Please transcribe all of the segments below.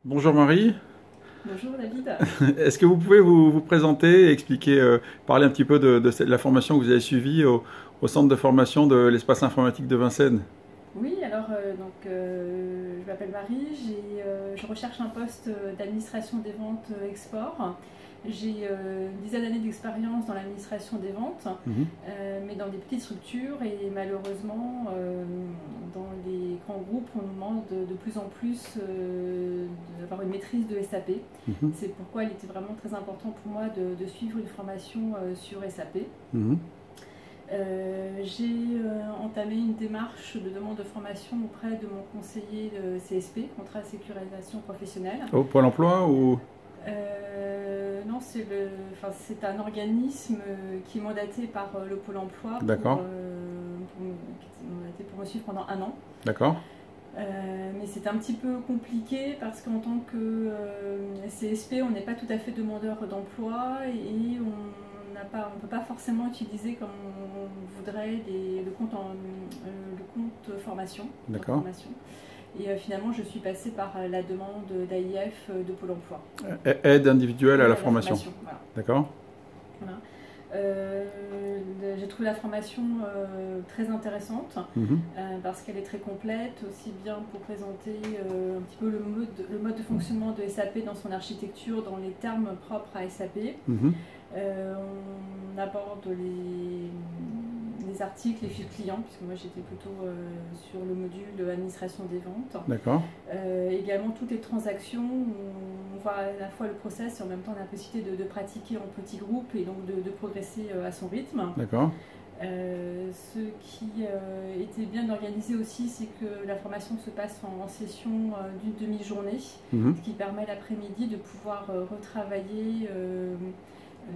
Bonjour Marie, Bonjour David. est-ce que vous pouvez vous présenter et expliquer, parler un petit peu de la formation que vous avez suivie au centre de formation de l'espace informatique de Vincennes? Oui, je m'appelle Marie, je recherche un poste d'administration des ventes export. J'ai une dizaine d'années d'expérience dans l'administration des ventes, Mhm. mais dans des petites structures et malheureusement dans les grands groupes on nous demande de plus en plus d'avoir une maîtrise de SAP. Mhm. C'est pourquoi il était vraiment très important pour moi de suivre une formation sur SAP. Mhm. J'ai entamé une démarche de demande de formation auprès de mon conseiller de CSP, contrat de sécurisation professionnelle. Au Pôle emploi ou... Non, c'est un organisme qui est mandaté par le Pôle emploi D'accord, qui est mandaté pour me suivre pendant un an. d'accord, Mais c'est un petit peu compliqué parce qu'en tant que CSP, on n'est pas tout à fait demandeur d'emploi et on ne peut pas forcément utiliser comme on voudrait le compte formation. d'accord. Et finalement, je suis passée par la demande d'AIF de Pôle emploi. Aide individuelle à Et la à la formation. formation. Voilà. D'accord. Voilà. Euh, j'ai trouvé la formation très intéressante Mhm. parce qu'elle est très complète, aussi bien pour présenter un petit peu le mode de fonctionnement de SAP dans son architecture, dans les termes propres à SAP. Mhm. On aborde les articles, les fiches clients, puisque moi j'étais plutôt sur le module administration des ventes. D'accord, Également toutes les transactions, on voit à la fois le process et en même temps la possibilité de pratiquer en petits groupes et donc de progresser à son rythme. d'accord. Ce qui était bien organisé aussi, c'est que la formation se passe en session d'une demi-journée, Mhm. ce qui permet l'après-midi de pouvoir retravailler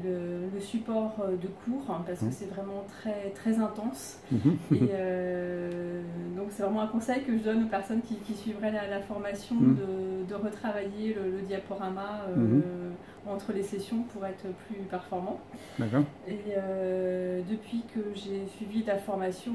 le support de cours, hein, parce que Mhm. c'est vraiment très, très intense. Mhm. Et donc c'est vraiment un conseil que je donne aux personnes qui suivraient la formation Mhm. de retravailler le diaporama Mhm. entre les sessions pour être plus performant. D'accord. Et depuis que j'ai suivi la formation,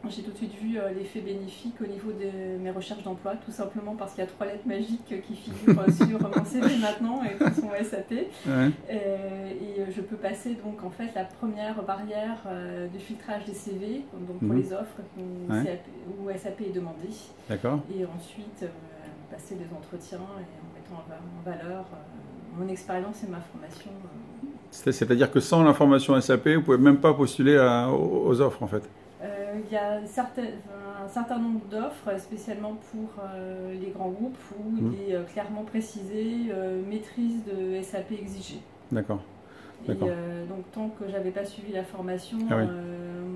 j'ai tout de suite vu l'effet bénéfique au niveau de mes recherches d'emploi, tout simplement parce qu'il y a 3 lettres magiques qui figurent sur mon CV maintenant et qui sont SAP. Ouais. Et je peux passer donc en fait la première barrière de filtrage des CV, donc pour Mhm. les offres Ouais. où SAP est demandé, D'accord. et ensuite passer les entretiens et en mettant en valeur mon expérience et ma formation. C'est-à-dire que sans la formation SAP, vous ne pouvez même pas postuler aux offres en fait. Il y a un certain nombre d'offres, spécialement pour les grands groupes, où Mhm. il est clairement précisé maîtrise de SAP exigée. D'accord, Et d'accord. donc tant que j'avais pas suivi la formation, Ah oui.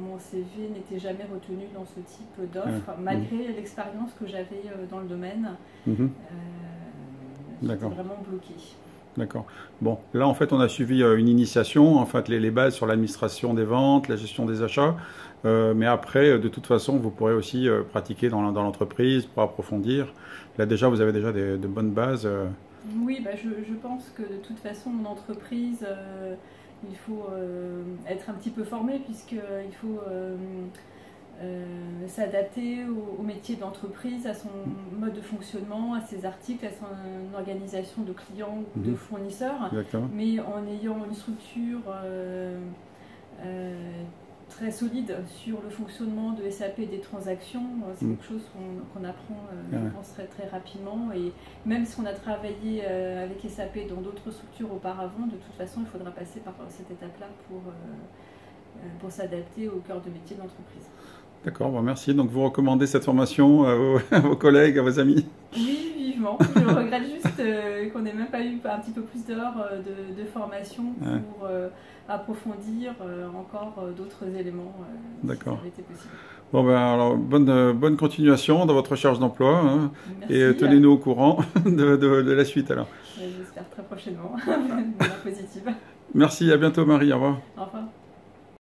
mon CV n'était jamais retenu dans ce type d'offre, Ah. malgré l'expérience que j'avais dans le domaine. Mhm. J'étais D'accord. vraiment bloquée. D'accord. Bon, là en fait on a suivi une initiation, en fait les bases sur l'administration des ventes, la gestion des achats, mais après de toute façon vous pourrez aussi pratiquer dans l'entreprise pour approfondir. Là déjà vous avez déjà de bonnes bases. Oui, je pense que de toute façon, en entreprise, il faut être un petit peu formé puisqu'il faut s'adapter au métier d'entreprise, à son mode de fonctionnement, à ses articles, à son organisation de clients ou de Mhm. fournisseurs, Exactement. mais en ayant une structure euh, très solide sur le fonctionnement de SAP et des transactions. C'est Mhm. quelque chose qu'on apprend, Ouais. je pense, très, très rapidement. Et même si on a travaillé avec SAP dans d'autres structures auparavant, de toute façon, il faudra passer par cette étape-là pour s'adapter au cœur de métier de l'entreprise. D'accord, bon, merci. Donc vous recommandez cette formation à vos collègues, à vos amis? Oui, vivement. Je regrette juste qu'on n'ait même pas eu un petit peu plus d'heures de formation Ouais. pour approfondir encore d'autres éléments, si ça D'accord. avait été possible. Bon ben alors bonne continuation dans votre recherche d'emploi, hein, et Merci. tenez-nous au courant de la suite alors. J'espère très prochainement, de manière positive. Merci, à bientôt Marie, au revoir. Au revoir.